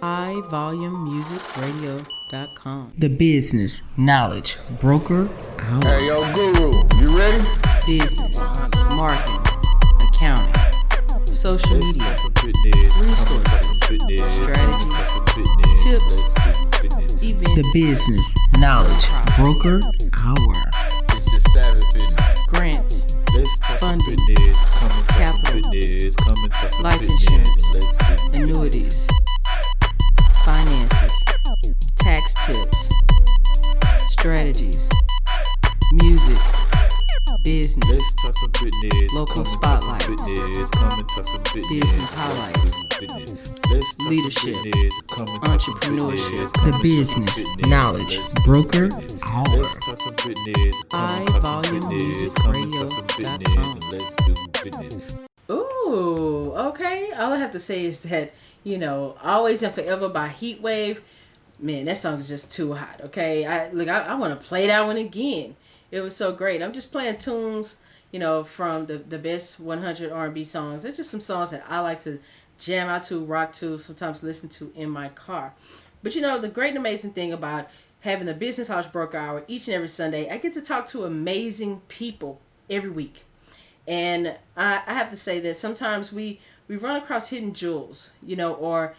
iVolumeMusicRadio.com. The Business Knowledge Broker Hour. Hey, yo, Guru, you ready? Business, marketing, accounting, social media, resources, strategies, tips, events. The Business Knowledge Broker Hour. It's just savage business. Grants, funding, capital, life insurance, annuities, finances, tax tips, strategies, music, business, local spotlights, business highlights, leadership, entrepreneurship. The Business Knowledge Broker Hour. iVolumeMusicRadio.com. Ooh, okay. All I have to say is that, Always and Forever by Heatwave. Man, that song is just too hot, okay? I want to play that one again. It was so great. I'm just playing tunes, from the best 100 R&B songs. It's just some songs that I like to jam out to, rock to, sometimes listen to in my car. But the great and amazing thing about having the Business House Broker Hour each and every Sunday, I get to talk to amazing people every week. And I have to say that sometimes we run across hidden jewels, or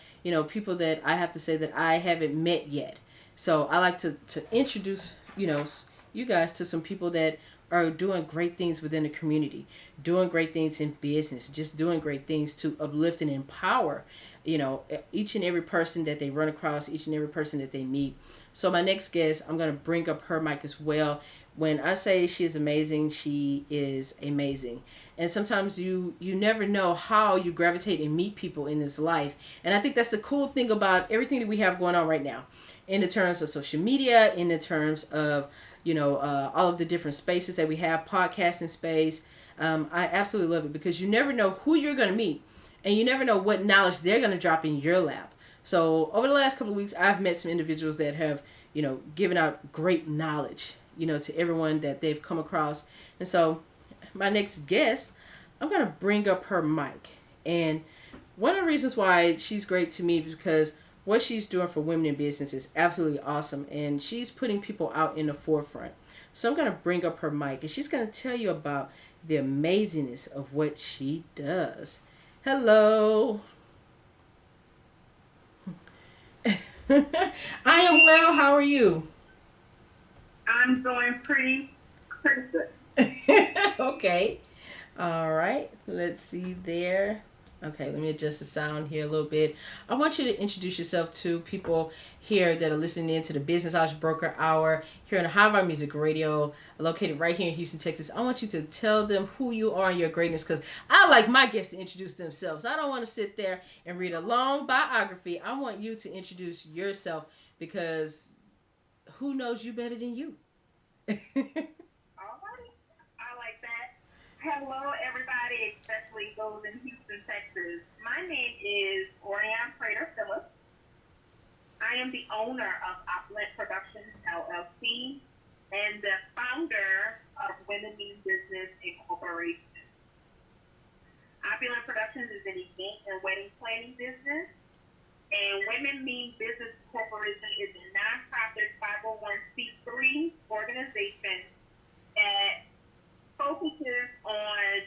people that I have to say that I haven't met yet. So I like to introduce, you guys to some people that are doing great things within the community, doing great things in business, just doing great things to uplift and empower, each and every person that they run across, each and every person that they meet. So my next guest, I'm going to bring up her mic as well. When I say she is amazing, she is amazing. And sometimes you never know how you gravitate and meet people in this life. And I think that's the cool thing about everything that we have going on right now, in the terms of social media, in the terms of, all of the different spaces that we have, podcasting space. I absolutely love it because you never know who you're going to meet, and you never know what knowledge they're going to drop in your lap. So over the last couple of weeks, I've met some individuals that have, given out great knowledge, to everyone that they've come across. And so my next guest, I'm going to bring up her mic. And one of the reasons why she's great to me is because what she's doing for women in business is absolutely awesome. And she's putting people out in the forefront. So I'm going to bring up her mic, and she's going to tell you about the amazingness of what she does. Hello. I am well. How are you? I'm doing pretty good. Okay. All right. Let's see there. Okay, let me adjust the sound here a little bit. I want you to introduce yourself to people here that are listening in to the Business House Broker Hour here on High Volume Music Radio, located right here in Houston, Texas. I want you to tell them who you are and your greatness, because I like my guests to introduce themselves. I don't want to sit there and read a long biography. I want you to introduce yourself, because who knows you better than you? All right. I like that. Hello, everybody, especially those in Houston, Texas. My name is Orion Prater Phillips. I am the owner of Opulent Productions, LLC, and the founder of Women Mean Business Incorporated. Opulent Productions is an event and wedding planning business, and Women Mean Business Corporation is a nonprofit 501c3 organization that focuses on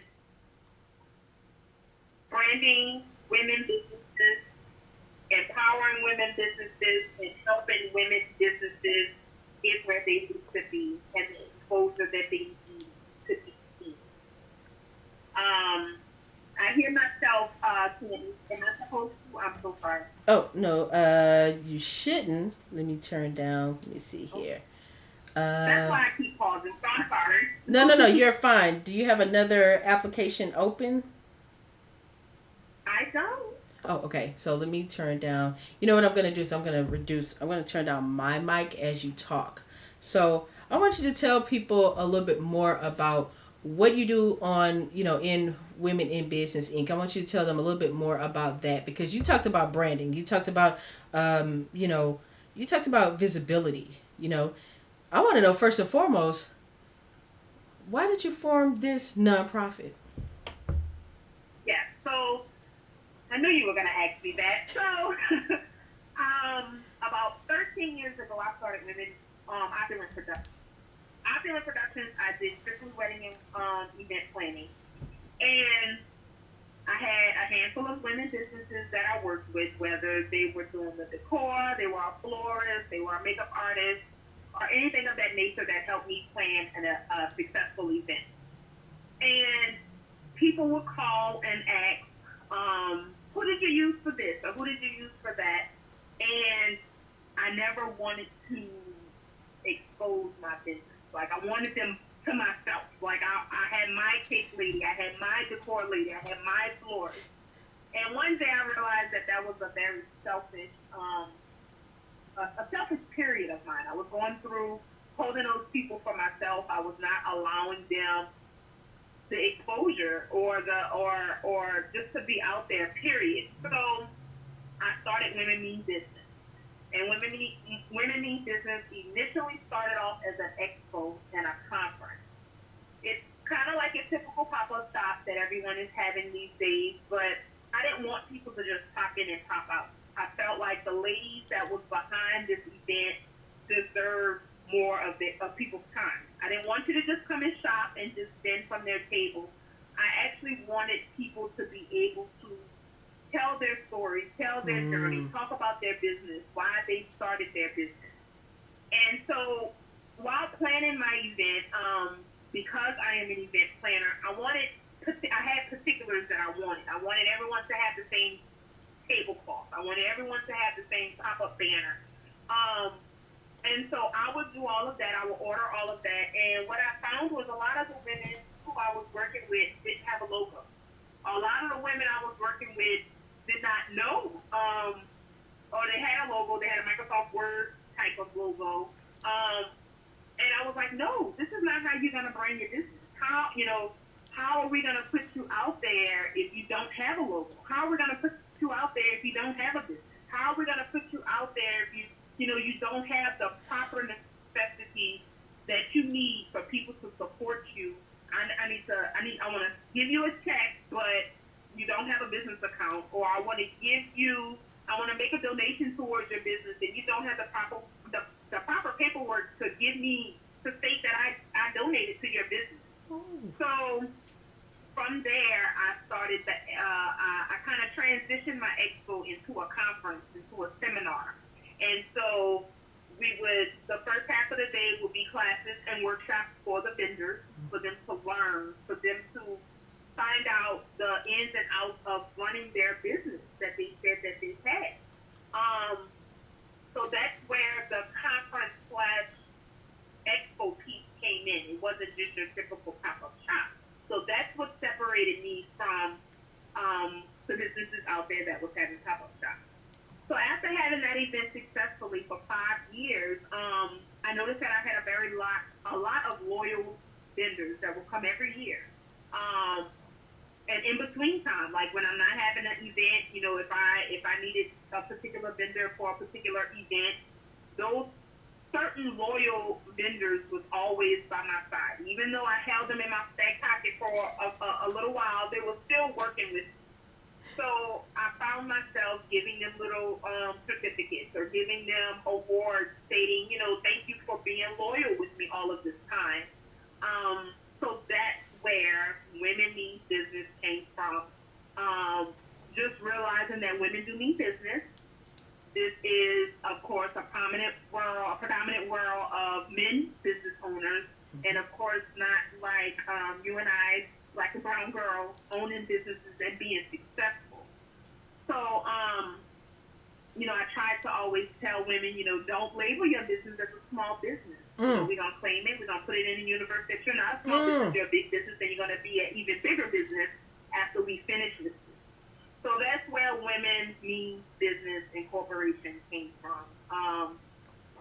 branding women businesses, empowering women businesses, and helping women businesses get where they need to be and the exposure that they need to be seen. I hear myself, Candy. Am I supposed to? I'm so sorry. Oh, no, you shouldn't. Let me turn down. Let me see here. That's why I keep pausing. So I'm sorry. No, you're fine. Do you have another application open? I don't. Oh, okay. So let me turn down. You know what I'm going to do is I'm going to turn down my mic as you talk. So I want you to tell people a little bit more about what you do on, in Women in Business Inc. I want you to tell them a little bit more about that, because you talked about branding. You talked about, you talked about visibility. I want to know, first and foremost, why did you form this nonprofit? Yeah, so I knew you were going to ask me that. So women, opulent productions. Opulent Productions, I did strictly wedding and event planning. And I had a handful of women businesses that I worked with, whether they were doing the decor, they were a florist, they were a makeup artist, or anything of that nature that helped me plan a successful event. And people would call and ask, who did you use for this or who did you use for that? And I never wanted to expose my business. Like I wanted them to myself. Like I had my cake lady, I had my decor lady, I had my florist. And one day I realized that that was a very selfish, a selfish period of mine. I was going through holding those people for myself. I was not allowing them the exposure or just to be out there. Period. So I started Women Mean Business. And Women Mean Business initially started off as an expo and a conference. It's kind of like a typical pop-up shop that everyone is having these days, but I didn't want people to just pop in and pop out. I felt like the ladies that was behind this event deserved more of people's time. I didn't want you to just come and shop and just spend from their table. I actually wanted people to be able to tell their stories, tell their journey, talk about their business, why they started their business. And so while planning my event, because I am an event planner, I had particulars that I wanted. I wanted everyone to have the same tablecloth. I wanted everyone to have the same pop-up banner. And so I would do all of that. I would order all of that. And what I found was a lot of the women who I was working with didn't have a logo. A lot of the women I was working with did not know, or they had a logo. They had a Microsoft Word type of logo. And I was like, no, this is not how you're going to brand your business. How are we going to put you out there if you don't have a logo? How are we going to put you out there if you don't have a business? How are we going to put you out there if you don't have the proper necessities that you need for people to support you? I want to give you a check, but you don't have a business account, or I want to make a donation towards your business and you don't have the proper paperwork to give me to state that I donated to your business. Oh. So from there, I started I kind of transitioned my expo into a conference, into a seminar. And so the first half of the day would be classes and workshops for the vendors, for them to learn, for them to find out the ins and outs of running their business that they said that they had. So that's where the conference / expo piece came in. It wasn't just your typical pop-up shop. So that's what separated me from the businesses out there that was having pop-up shops. So after having that event successfully for 5 years, I noticed that I had a lot of loyal vendors that will come every year. And in between time, like when I'm not having an event, if I needed a particular vendor for a particular event, those certain loyal vendors was always by my side. Even though I held them in my back pocket for a little while, they were still working with me. So I found myself giving them little certificates or giving them awards stating, thank you for being loyal with me all of this time. So that's where Women Mean Business came from. Just realizing that women do mean business. This is, of course, a predominant world of men business owners, and of course, not like you and I, like a brown girl, owning businesses and being successful. So, I try to always tell women, don't label your business as a small business. We're going to claim it. We're going to put it in the universe that you're not a small business, you're a big business, and you're going to be an even bigger business after we finish this. So that's where Women Mean Business Incorporation came from.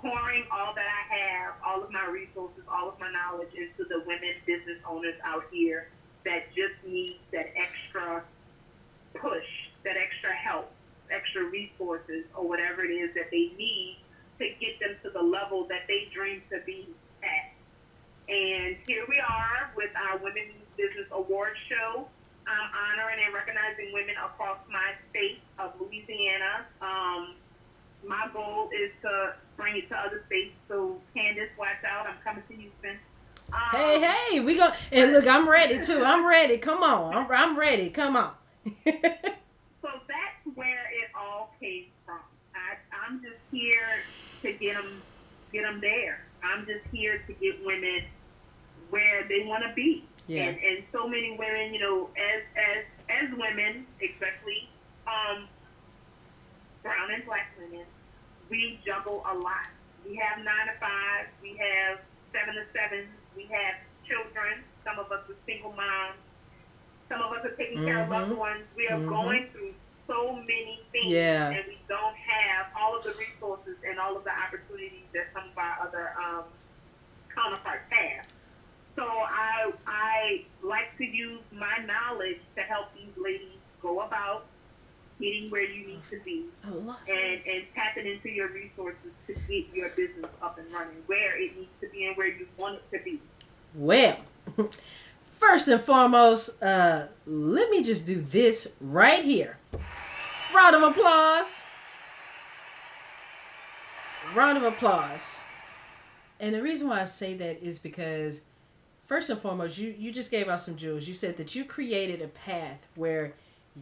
Pouring all that I have, all of my resources, all of my knowledge into the women business owners out here that just need that extra push, that extra help, extra resources, or whatever it is that they need to get them to the level that they dream to be at. And here we are with our Women Business Awards show. I'm honoring and recognizing women across my state of Louisiana. My goal is to bring it to other states. So Candace, watch out! I'm coming to Houston. Hey, Um, hey, we go and look. I'm ready too. I'm ready. Come on, I'm ready. Come on. so that's where it all came from. I'm just here to get them there. I'm just here to get women where they want to be. Yeah. And so many women, as women, especially brown and black women, we juggle a lot. We have 9 to 5, we have 7 to 7, we have children. Some of us are single moms. Some of us are taking care of loved ones. We are going through so many things, Yeah. and we don't have all of the resources and all of the opportunities that some of our other counterparts have. So I like to use my knowledge to help these ladies go about getting where you need to be and tapping into your resources to get your business up and running where it needs to be and where you want it to be. Well, first and foremost, let me just do this right here. Round of applause. Round of applause. And the reason why I say that is because, first and foremost, you just gave out some jewels. You said that you created a path where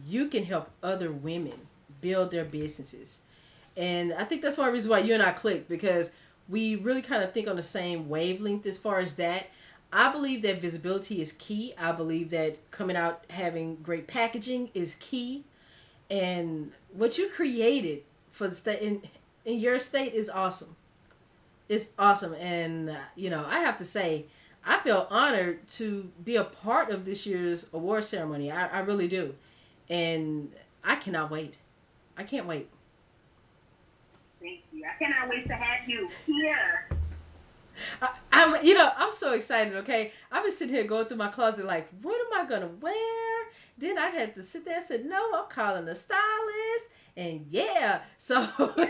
you can help other women build their businesses. And I think that's one reason why you and I clicked, because we really kind of think on the same wavelength as far as that. I believe that visibility is key. I believe that coming out having great packaging is key. And what you created for the state in your state is awesome. It's awesome. And, I have to say, I feel honored to be a part of this year's award ceremony. I really do. And I cannot wait. I can't wait. Thank you. I cannot wait to have you here. I'm so excited, okay? I've been sitting here going through my closet like, what am I going to wear? Then I had to sit there and said, no, I'm calling a stylist. And yeah, so, I'm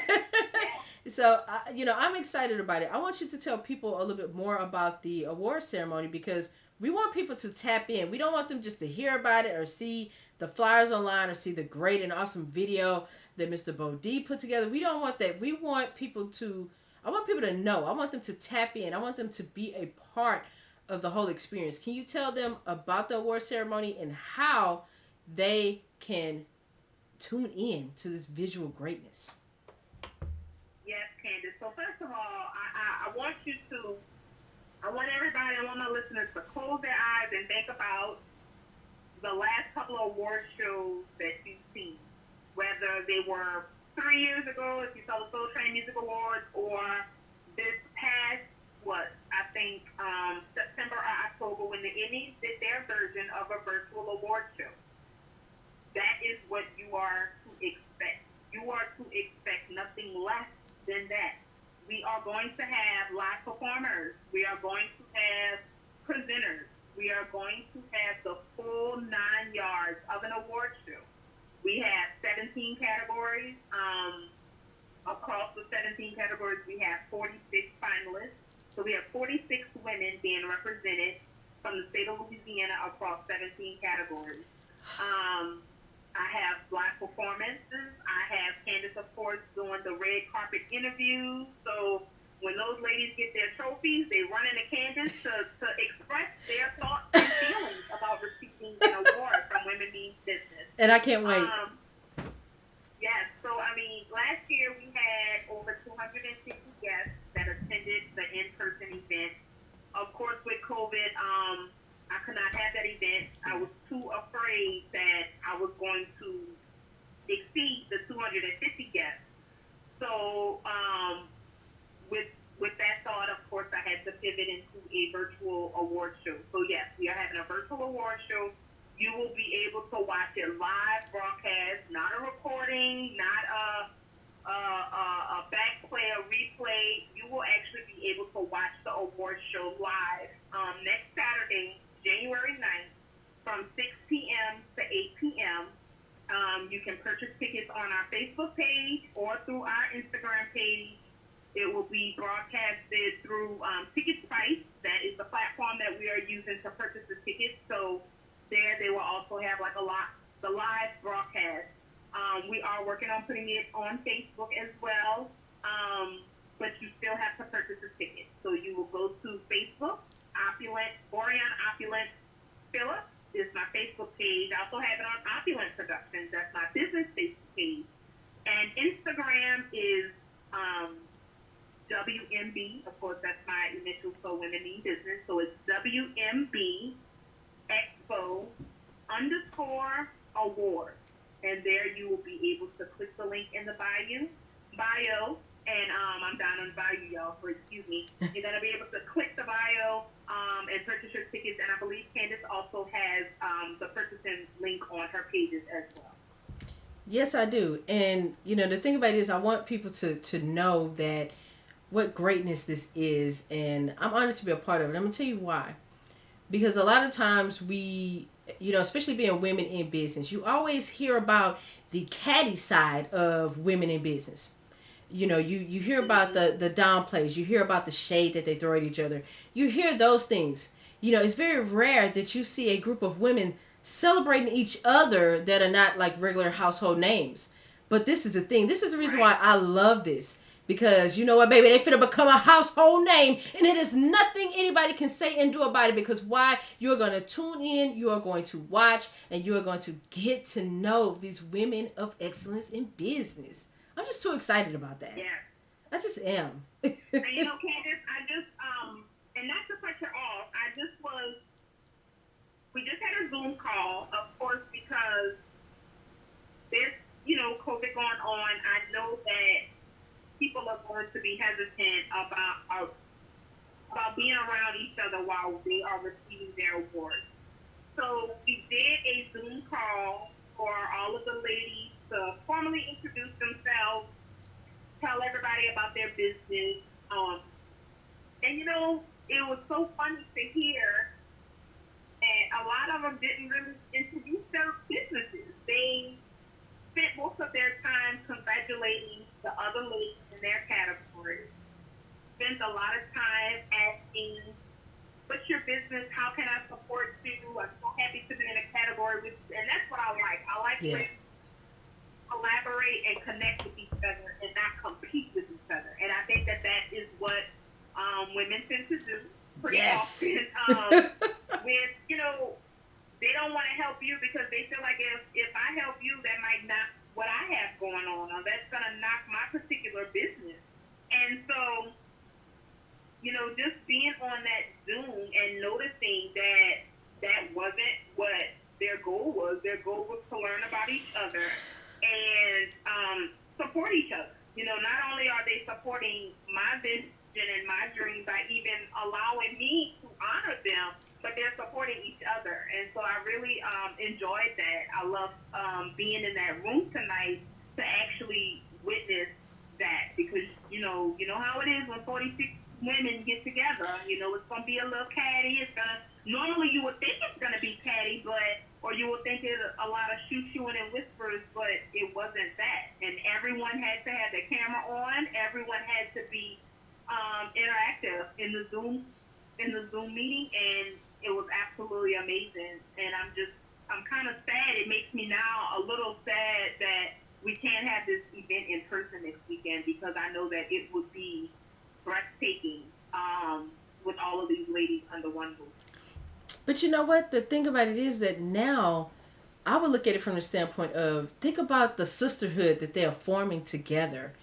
excited about it. I want you to tell people a little bit more about the award ceremony, because we want people to tap in. We don't want them just to hear about it or see the flyers online or see the great and awesome video that Mr. Bodie put together. We don't want that. I want people to know. I want them to tap in. I want them to be a part of the whole experience. Can you tell them about the award ceremony and how they can tune in to this visual greatness? Yes, Candace. So first of all, I want everybody, I want my listeners to close their eyes and think about the last couple of award shows that you've seen, whether they were 3 years ago, if you saw the Soul Train Music Awards, or this past, September or October, when the Emmys did their version of a virtual award show. That is what you are to expect. You are to expect nothing less than that. We are going to have live performers. We are going to have presenters. We are going to have the full 9 yards of an award show. We have 17 categories. Across the 17 categories, we have 46 finalists. So we have 46 women being represented from the state of Louisiana across 17 categories. I have live performances. I have Candace, of course, doing the red carpet interviews. So when those ladies get their trophies, they run into Candace to express their thoughts and feelings about receiving an award from Women Means Business. And I can't wait. Yes. So, last year we had over 250 guests that attended the in-person event. Of course, with COVID, I could not have that event. I was too afraid that I was going to exceed the 250 guests. So, with that thought, of course, I had to pivot into a virtual award show. So, yes, we are having a virtual award show. You will be able to watch it live broadcast, not a recording, not a back play, a replay. You will actually be able to watch the award show live next Saturday, January 9th, from 6 p.m. to 8 p.m. You can purchase tickets on our Facebook page or through our Instagram page. It will be broadcasted through Ticket Spice. That is the platform that we are using to purchase the tickets. So there they will also have the live broadcast We are working on putting it on Facebook as well, but you still have to purchase a ticket. So you will go to Facebook, Orion Opulent Phillips is my Facebook page. I also have it on Opulent Productions. That's my business Facebook page. And Instagram is WMB. Of course, that's my initials for Women Mean Business. So it's WMB Expo _award. And there you will be able to click the link in the bio. And I'm down on the bio, y'all, so excuse me. You're going to be able to click the bio and purchase your tickets. And I believe Candace also has the purchasing link on her pages as well. Yes, I do. And, the thing about it is I want people to know that what greatness this is. And I'm honored to be a part of it. I'm going to tell you why. Because a lot of times we, especially being women in business, you always hear about the catty side of women in business. You hear about the downplays. You hear about the shade that they throw at each other. You hear those things. It's very rare that you see a group of women celebrating each other that are not like regular household names. But this is the thing. This is the reason why I love this. Because you know what, baby, they finna become a household name, and it is nothing anybody can say and do about it. Because why? You're going to tune in, you are going to watch, and you are going to get to know these women of excellence in business. I'm just too excited about that. Yeah. I just am. And Candace, I just, and not to cut you off, we just had a Zoom call, of course, because there's, COVID going on. I know that people are going to be hesitant about being around each other while they are receiving their awards. So we did a Zoom call for all of the ladies to formally introduce themselves, tell everybody about their business. And it was so funny to hear, and a lot of them didn't really introduce their businesses. They spent most of their time congratulating the other ladies in their categories. Spent a lot of time asking, what's your business? How can I support you? I'm so happy to be in a category with you. And that's what I like. I like when collaborate and connect with each other and not compete with each other. And I think that is what women tend to do pretty often. When, they don't want to help you because they feel like if I help you, that might knock what I have going on, or that's going to knock my particular business. And so, just being on that Zoom and noticing that wasn't what their goal was. Their goal was to learn about each other and support each other. Not only are they supporting my vision and my dream by even allowing me to honor them, but they're supporting each other. And so I really enjoyed that. I love being in that room tonight to actually witness that, because you know how it is when 46 women get together. It's going to be a little catty. Normally you would think it's going to be catty, or you would think it's a lot of shoot-chewing and whispers, but it wasn't that. And everyone had to have their camera on. Everyone had to be interactive in the Zoom meeting, and it was absolutely amazing. And I'm kind of sad. It makes me now a little sad that we can't have this event in person next weekend, because I know that it would be breathtaking with all of these ladies under one roof. But you know what? The thing about it is that now I would look at it from the standpoint of, think about the sisterhood that they are forming together,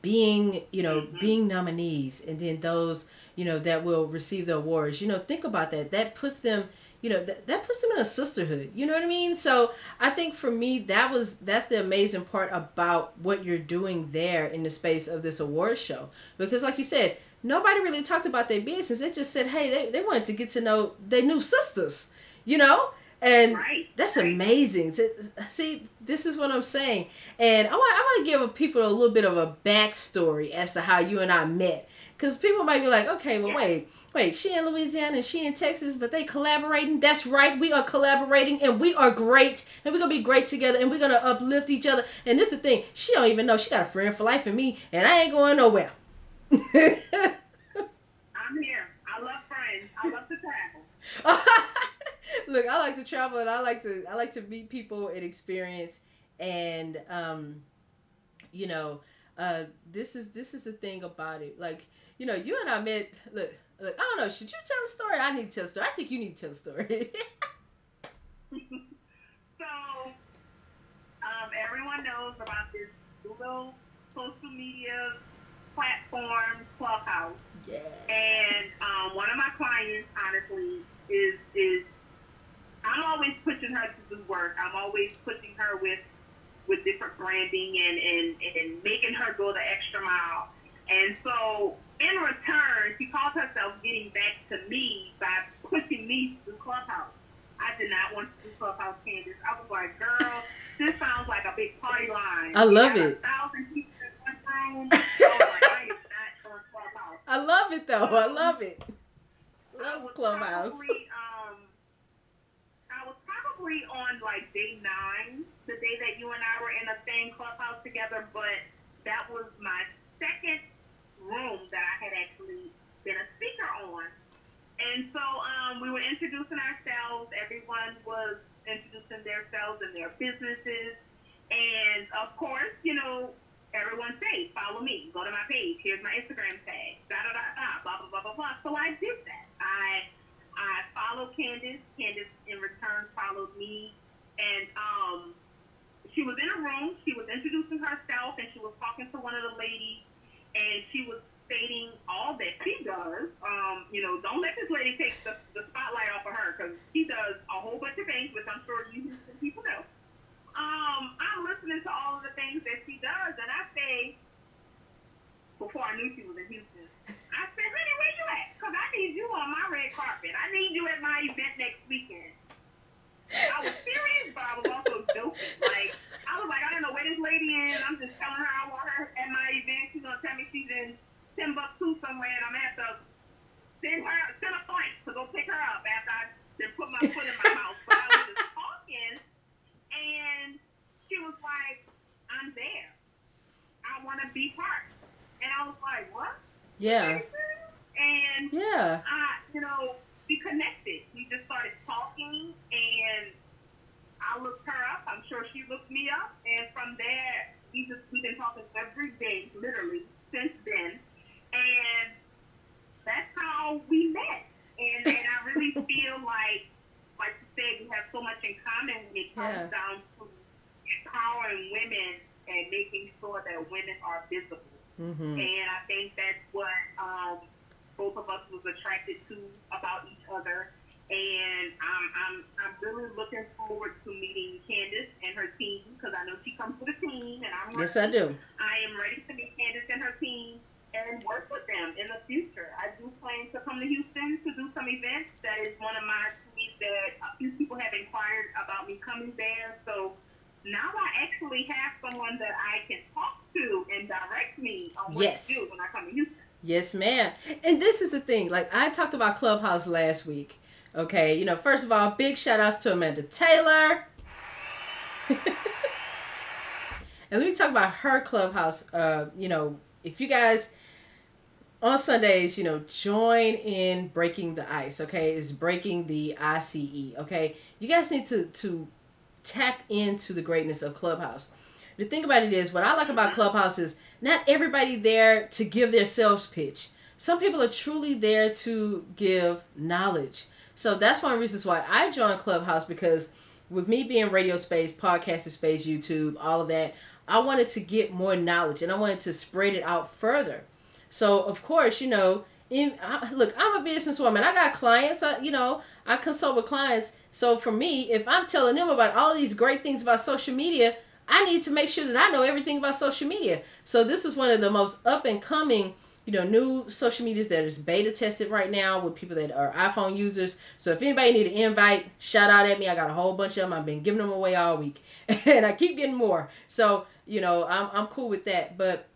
being nominees, and then those, that will receive the awards. Think about that. That puts them, that puts them in a sisterhood. You know what I mean? So I think for me, that's the amazing part about what you're doing there in the space of this award show. Because like you said, nobody really talked about their business. They just said, hey, they wanted to get to know their new sisters, and that's amazing. See, this is what I'm saying. And I want to give people a little bit of a backstory as to how you and I met. Because people might be like, okay, well, wait, she in Louisiana and she in Texas, but they collaborating. That's right, we are collaborating, and we are great, and we're going to be great together, and we're going to uplift each other. And this is the thing, she don't even know she got a friend for life in me, and I ain't going nowhere. I'm here. I love friends. I love to travel. Look, I like to travel, and I like to meet people and experience And you know, this is the thing about it. Like, you and I met. Look, I don't know. Should you tell a story? I need to tell a story. I think you need to tell a story. So, everyone knows about this Google social media platform, Clubhouse. Yeah. And one of my clients, honestly, is I'm always pushing her to do work. I'm always pushing her with different branding and making her go the extra mile. And so in return, she calls herself getting back to me by pushing me through Clubhouse. I did not want to do Clubhouse, Candace. I was like, girl, this sounds like a big party line. I love it. 1,000 people in one room. I was like, I am not doing Clubhouse. I love it though. I love it. I Love was Clubhouse. I was probably on like day 9, the day that you and I were in the same Clubhouse together, but that was my second room that I had actually been a speaker on. And so we were introducing ourselves. Everyone was introducing themselves and their businesses. And of course, everyone says, follow me, go to my page, here's my Instagram tag, blah, blah, blah, blah, blah. So I did that. I followed Candace. Candace, in return, followed me. And she was in a room. She was introducing herself, and she was talking to one of the ladies. And she was stating all that she does. Don't let this lady take the spotlight off of her, because she does a whole bunch of things, which I'm sure you Houston people know. I'm listening to all of the things that she does, and I say, before I knew she was in Houston, I said, honey, where you at? Because I need you on my red carpet. I need you at my event next weekend. I was serious, but I was also joking. I was like, I don't know where this lady is. I'm just telling her I want her at my event. She's going to tell me she's in Timbuktu somewhere, and I'm going to have to send a flight to go pick her up after I then put my foot in my mouth. But I was just talking, and she was like, I'm there. I want to be part. And I was like, what? Yeah. And yeah. We connected. We just started talking, and I looked her up. I'm sure she looked me up. And from there, we've been talking every day, literally, since then. And that's how we met. And I really feel like you said, we have so much in common when it comes down to empowering women and making sure that women are visible. Mm-hmm. And I think that's what both of us was attracted to about each other. And I'm really looking forward to meeting Candace and her team, because I know she comes with a team, and I'm ready. Yes, I do. I am ready to meet Candace and her team and work with them in the future. I do plan to come to Houston to do some events. That is one of my cities that a few people have inquired about me coming there. So now I actually have someone that I can talk to and direct me on what to do when I come to Houston. Yes, ma'am. And this is the thing. Like, I talked about Clubhouse last week. Okay, first of all, big shout outs to Amanda Taylor. And let me talk about her Clubhouse. If you guys on Sundays, join in Breaking the Ice. Okay, it's Breaking the ICE. Okay, you guys need to tap into the greatness of Clubhouse. The thing about it is, what I like about Clubhouse is not everybody there to give their sales pitch. Some people are truly there to give knowledge. So that's one of the reasons why I joined Clubhouse, because with me being radio space, podcasting space, YouTube, all of that, I wanted to get more knowledge, and I wanted to spread it out further. So, of course, look, I'm a businesswoman. I got clients. I consult with clients. So for me, if I'm telling them about all these great things about social media, I need to make sure that I know everything about social media. So this is one of the most up and coming, new social medias that is beta tested right now with people that are iPhone users. So if anybody need an invite, shout out at me. I got a whole bunch of them. I've been giving them away all week, and I keep getting more. So I'm cool with that. But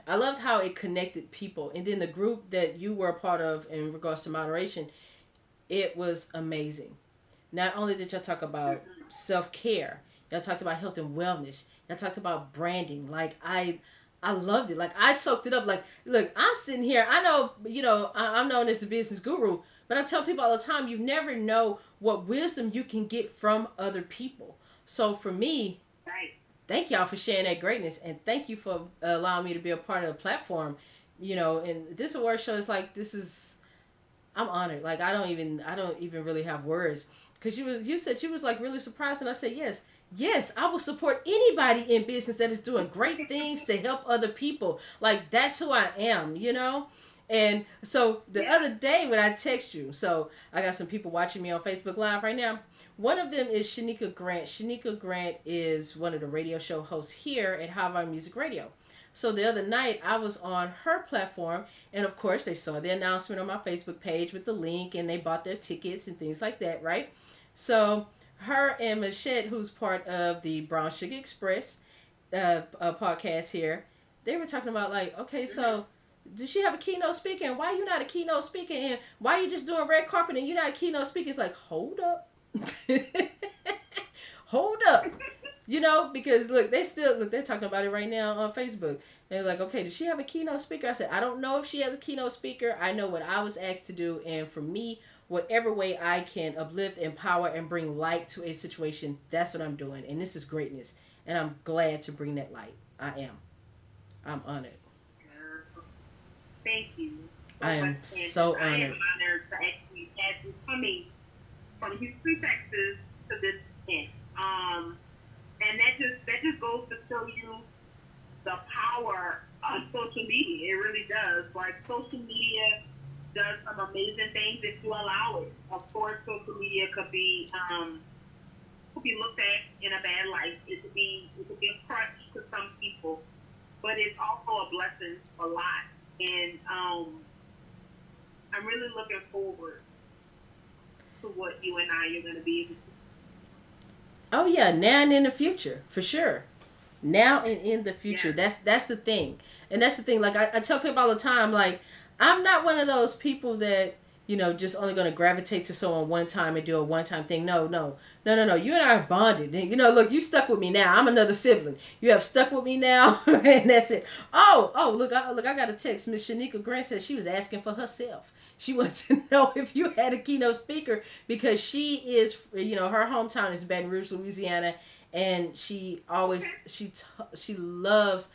I loved how it connected people, and then the group that you were a part of in regards to moderation, it was amazing. Not only did y'all talk about self-care, y'all talked about health and wellness. Y'all talked about branding. Like, I loved it. Like, I soaked it up. Like, look, I'm sitting here. I know, I'm known as the business guru, but I tell people all the time, you never know what wisdom you can get from other people. So for me, right, thank y'all for sharing that greatness, and thank you for allowing me to be a part of the platform. And this award show is like, this is, I'm honored. Like, I don't even really have words, because you said you was like really surprised, and I said yes, I will support anybody in business that is doing great things to help other people. Like, that's who I am. And so the other day when I text you, so I got some people watching me on Facebook Live right now. One of them is Shanika Grant. Shanika Grant is one of the radio show hosts here at Harvard Music Radio. So the other night I was on her platform, and of course they saw the announcement on my Facebook page with the link, and they bought their tickets and things like that, right? So her and Machette, who's part of the Brown Sugar Express podcast here, they were talking about, like, okay, so does she have a keynote speaker, and why you not a keynote speaker, and why you just doing red carpet and you not a keynote speaker? It's like, hold up. Hold up. Because they're talking about it right now on Facebook. They're like, okay, does she have a keynote speaker? I said, I don't know if she has a keynote speaker. I know what I was asked to do, and for me, whatever way I can uplift, empower, and bring light to a situation, that's what I'm doing. And this is greatness. And I'm glad to bring that light. I am. I'm honored. Thank you. I am so honored. I am honored to actually have you coming from Houston, Texas to this event. And that just goes to show you the power of social media. It really does. Like, social media does some amazing things if you allow it. Of course, social media could be looked at in a bad light. It could be a crutch to some people, but it's also a blessing a lot. And I'm really looking forward to what you and I are going to be able to. Oh yeah, now and in the future, for sure. Now and in the future, that's the thing, and that's the thing. Like, I tell people all the time, like, I'm not one of those people that just only going to gravitate to someone one time and do a one time thing. No. You and I are bonded. And, look, you stuck with me now. I'm another sibling. You have stuck with me now, and that's it. Oh, look, I got a text. Miss Shanika Grant said she was asking for herself. She wants to know if you had a keynote speaker, because she is, her hometown is Baton Rouge, Louisiana, and she always, she loves,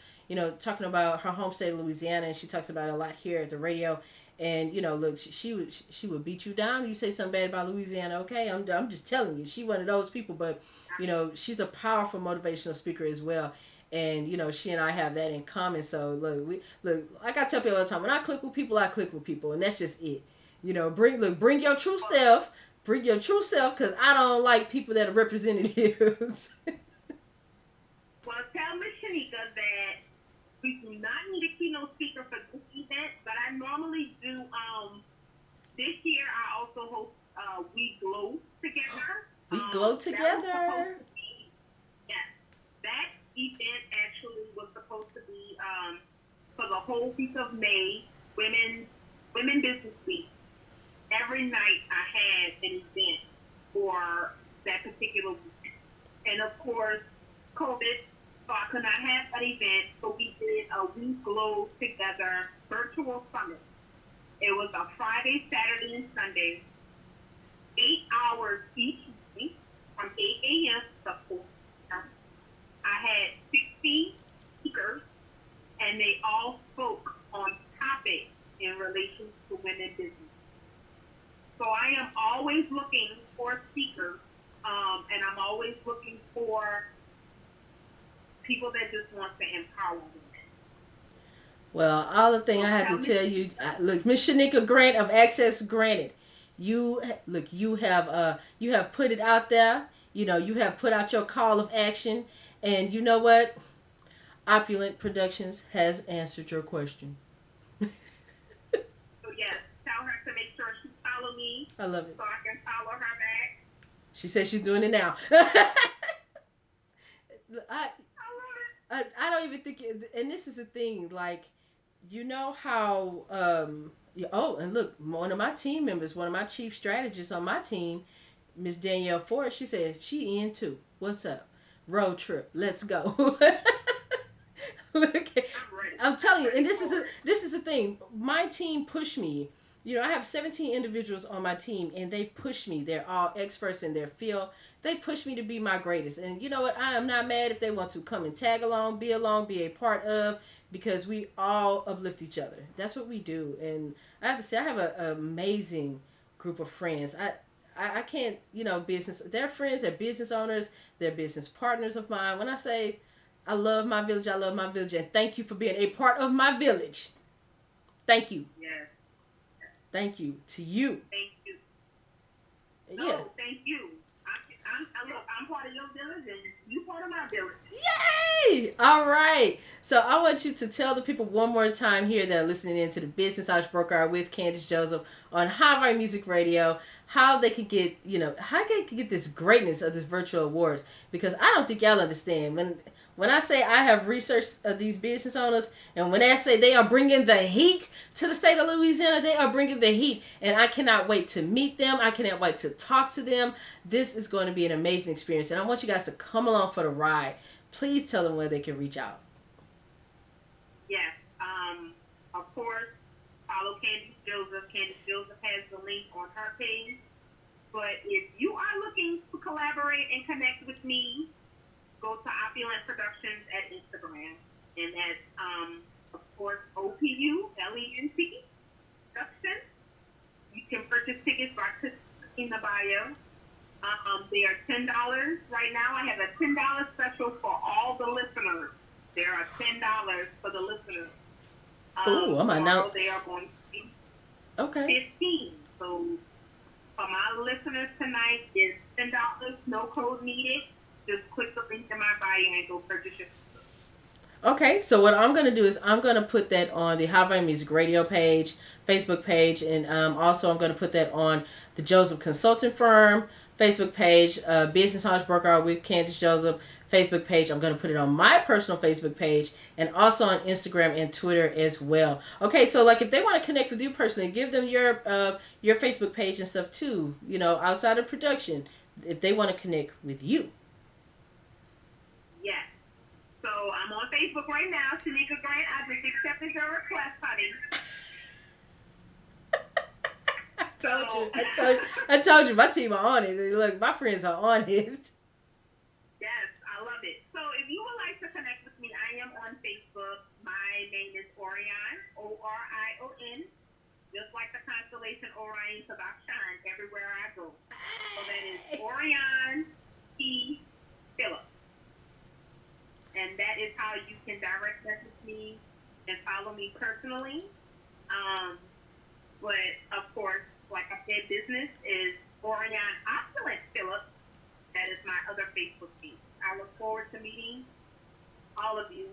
talking about her home state of Louisiana, and she talks about it a lot here at the radio. And look, she would beat you down. You say something bad about Louisiana, okay? I'm just telling you, she one of those people. But she's a powerful motivational speaker as well. And she and I have that in common. So look, like I tell people all the time, when I click with people, and that's just it. Bring your true self. Bring your true self, because I don't like people that are representatives. Well, tell Miss Shanika that we do not need a keynote speaker for this event, but I normally do. This year, I also host We Glow Together. We Glow Together. Yes, that event actually was supposed to be for the whole week of May, Women Business Week. Every night I had an event for that particular week, and of course, COVID. So I could not have an event, so we did a We Glow Together virtual summit. It was a Friday, Saturday, and Sunday, 8 hours each week, from 8 a.m. to 4 p.m. I had 60 speakers, and they all spoke on topics in relation to women business. So I am always looking for speakers, and I'm always looking for people that just want to empower women. Well, all the thing I had to tell you, look, Miss Shanika Grant of Access Granted, you have put it out there. You have put out your call of action, and you know what? Opulent Productions has answered your question. So yes, tell her to make sure she follow me. I love it. So I can follow her back. She says she's doing it now. I don't even think, and this is the thing, like, how, and look, one of my team members, one of my chief strategists on my team, Miss Danielle Ford, she said, she in too. What's up? Road trip. Let's go. Look, I'm telling you, and this is the thing. My team pushed me, I have 17 individuals on my team, and they push me. They're all experts in their field. They push me to be my greatest. And you know what? I am not mad if they want to come and tag along, be a part of, because we all uplift each other. That's what we do. And I have to say, I have an amazing group of friends. I can't, business. They're friends. They're business owners. They're business partners of mine. When I say I love my village, I love my village, and thank you for being a part of my village. Thank you. Yes. Thank you to you. Thank you. Yeah. No, thank you. I'm part of your village, and you part of my village. Yay! All right. So I want you to tell the people one more time here that are listening in to the Business House Broker Hour with Candace Joseph on High Music Radio, how they could get, how they could get this greatness of this virtual awards. Because I don't think y'all understand. When I say I have researched these business owners, and when I say they are bringing the heat to the state of Louisiana, they are bringing the heat. And I cannot wait to meet them. I cannot wait to talk to them. This is going to be an amazing experience. And I want you guys to come along for the ride. Please tell them where they can reach out. Yes. Of course, follow Candace Joseph. Candace Joseph has the link on her page. But if you are looking to collaborate and connect with me, go to Opulent Productions at Instagram. And that's, of course, OPULENT Productions. You can purchase tickets by clicking the bio. They are $10 right now. I have a $10 special for all the listeners. There are $10 for the listeners. Oh, I'm now. They are going to be okay. 15. So for my listeners tonight, it's $10. No code needed. Just click the link in my bio and go purchase your ticket. Okay, so what I'm going to do is I'm going to put that on the High Music Radio page, Facebook page, and also I'm going to put that on the Joseph Consulting Firm Facebook page, Business House Broker Hour with Candace Joseph Facebook page. I'm going to put it on my personal Facebook page and also on Instagram and Twitter as well. Okay, so like if they want to connect with you personally, give them your Facebook page and stuff too, outside of production, if they want to connect with you. Yes. So I'm on Facebook right now, Shanika Grant. I just accepted your request, honey. I told you, my team are on it. Look, my friends are on it. Yes, I love it. So if you would like to connect with me, I am on Facebook. My name is Orion, Orion. Just like the constellation Orion, because I shine everywhere I go. So that is Orion P. Phillips. And that is how you can direct message me and follow me personally. But of course, like I said, business is Orion Opulent Phillips. That is my other Facebook page. I look forward to meeting all of you.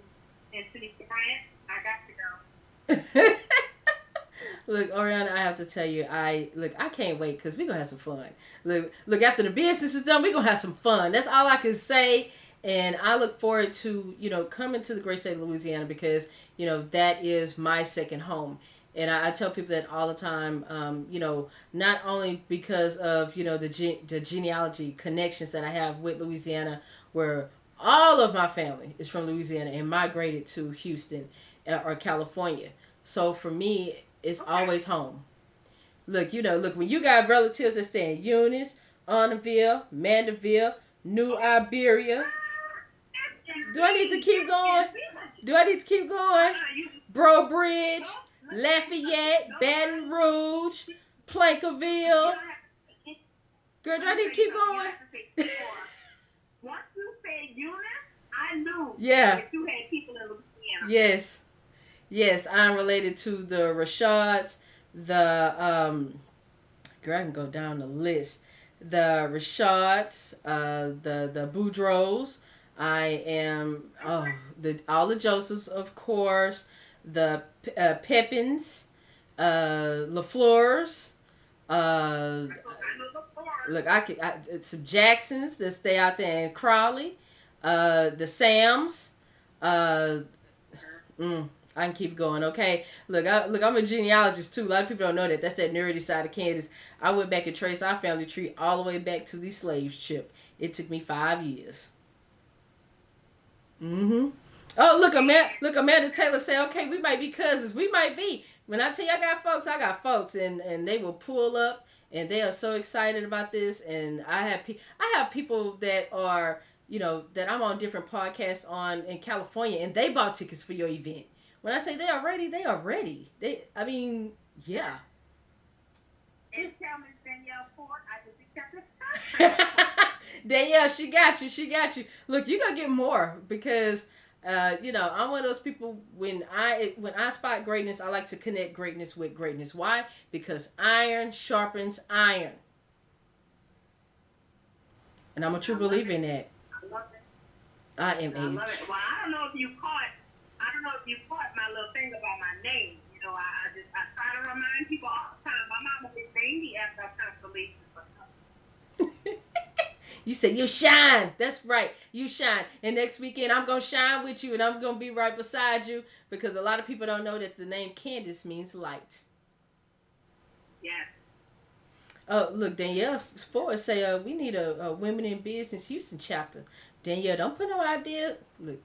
And Shanika Grant, I got to go. Look, Orion, I have to tell you, I can't wait because we're going to have some fun. Look, after the business is done, we're going to have some fun. That's all I can say. And I look forward to, coming to the great state of Louisiana because, that is my second home. And I tell people that all the time, not only because of, the genealogy connections that I have with Louisiana, where all of my family is from Louisiana and migrated to Houston or California. So for me, it's always home. Look, when you got relatives that stay in Eunice, Annaville, Mandeville, New Iberia. Do I need to keep going? Bro Bridge, Lafayette, Baton Rouge, Plankville. Girl, do I need to keep going? Once you said Eunice, I knew that you had people in Louisiana. Yes, I'm related to the Rashads, girl, I can go down the list. The Rashads, the Boudreaux. I am all the Josephs, of course. The Pepins, LaFleurs. Look, some Jacksons that stay out there in Crowley. The Sams. I can keep going, okay? Look, I'm a genealogist too. A lot of people don't know that. That's that nerdy side of Candace. I went back and traced our family tree all the way back to the slave ship. It took me 5 years. Oh, Amanda Taylor say, okay, we might be cousins. We might be. When I tell you I got folks, and they will pull up, and they are so excited about this. And I have people that are, that I'm on different podcasts on in California, and they bought tickets for your event. When I say they are ready, they are ready. Yeah. And tell Miss Danielle Ford I just accepted. Danielle, she got you. Look, you're gonna get more because I'm one of those people when I spot greatness, I like to connect greatness with greatness. Why? Because iron sharpens iron. And I'm a true believer in that. I love it. I am I love it. Well, I don't know if you caught my little thing about my name. I try to remind people all the time. My mama would name me after a constellation. You say you shine. That's right. You shine. And next weekend I'm gonna shine with you, and I'm gonna be right beside you because a lot of people don't know that the name Candace means light. Yes. Oh, look, Danielle Ford say we need a Women in Business Houston chapter. Danielle, don't put no idea. Look,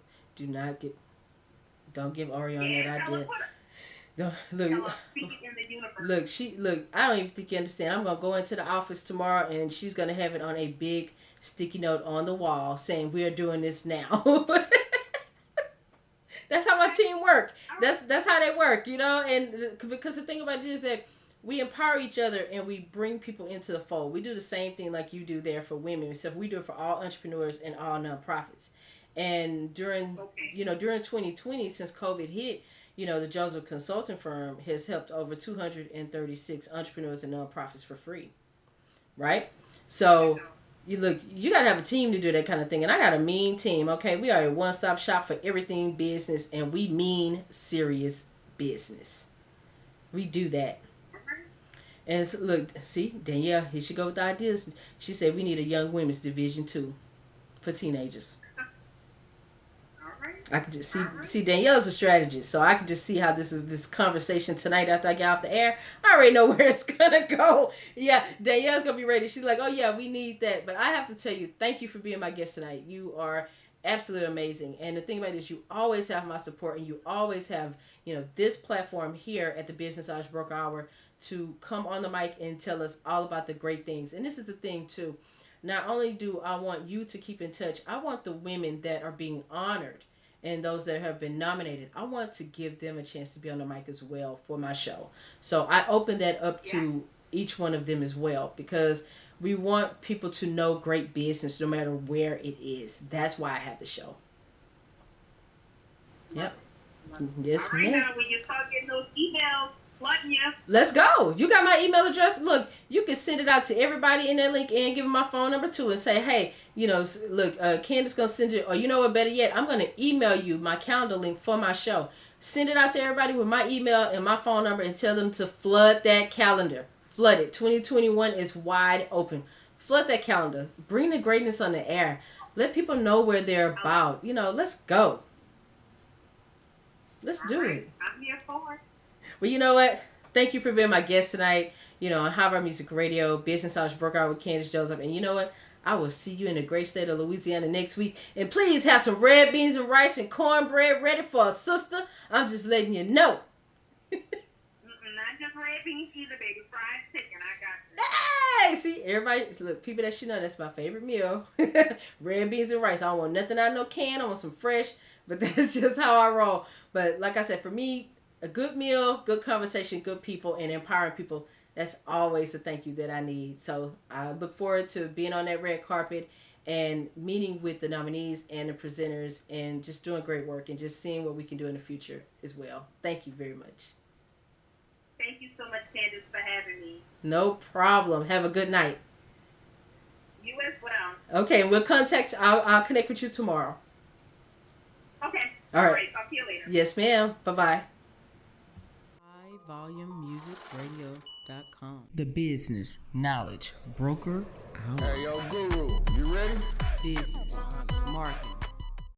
don't give Orion that idea. Look, I don't even think you understand. I'm gonna go into the office tomorrow, and she's gonna have it on a big sticky note on the wall saying we are doing this now. That's how my team work. That's how they work, and because the thing about it is that we empower each other and we bring people into the fold. We do the same thing like you do there for women, except we do it for all entrepreneurs and all nonprofits. And during 2020, since COVID hit, the Joseph Consulting Firm has helped over 236 entrepreneurs and nonprofits for free. Right? So you got to have a team to do that kind of thing. And I got a mean team. Okay. We are a one-stop shop for everything business, and we mean serious business. We do that. And look, see, Danielle, here she go with the ideas. She said we need a young women's division too for teenagers. I could just see Danielle's a strategist, so I could just see how this conversation tonight after I get off the air. I already know where it's gonna go. Yeah, Danielle's gonna be ready. She's like, oh yeah, we need that. But I have to tell you, thank you for being my guest tonight. You are absolutely amazing. And the thing about it is, you always have my support, and you always have this platform here at the Business Hours Broker Hour to come on the mic and tell us all about the great things. And this is the thing too. Not only do I want you to keep in touch, I want the women that are being honored and those that have been nominated, I want to give them a chance to be on the mic as well for my show. So I open that up to each one of them as well, because we want people to know great business no matter where it is. That's why I have the show. Yep. Yes, all right, now when you start getting those emails, let's go. You got my email address. Look, you can send it out to everybody in that link and give them my phone number too and say, hey, look, Candace gonna send you, or what, better yet, I'm gonna email you my calendar link for my show. Send it out to everybody with my email and my phone number and tell them to flood that calendar. Flood it. 2021 is wide open. Flood that calendar. Bring the greatness on the air. Let people know where they're about. Let's go. Let's do it. I'm here for it. Well, you know what? Thank you for being my guest tonight, on Harvard Music Radio, Business Hours Broker Hour with Candace Joseph. And you know what? I will see you in the great state of Louisiana next week. And please have some red beans and rice and cornbread ready for a sister. I'm just letting you know. Not just red beans either, baby. Fried chicken. I got you. Hey! See, everybody, look, people that should know that's my favorite meal. Red beans and rice. I don't want nothing out of no can. I want some fresh. But that's just how I roll. But like I said, for me, a good meal, good conversation, good people, and empowering people, that's always the thank you that I need. So I look forward to being on that red carpet and meeting with the nominees and the presenters and just doing great work and just seeing what we can do in the future as well. Thank you very much. Thank you so much, Candace, for having me. No problem. Have a good night. You as well. Okay, and we'll I'll connect with you tomorrow. Okay. All right. Talk to you later. Yes, ma'am. Bye-bye. HighVolumeMusicRadio.com. The Business Knowledge Broker Hour. Hey, yo, Guru, you ready? Business, marketing,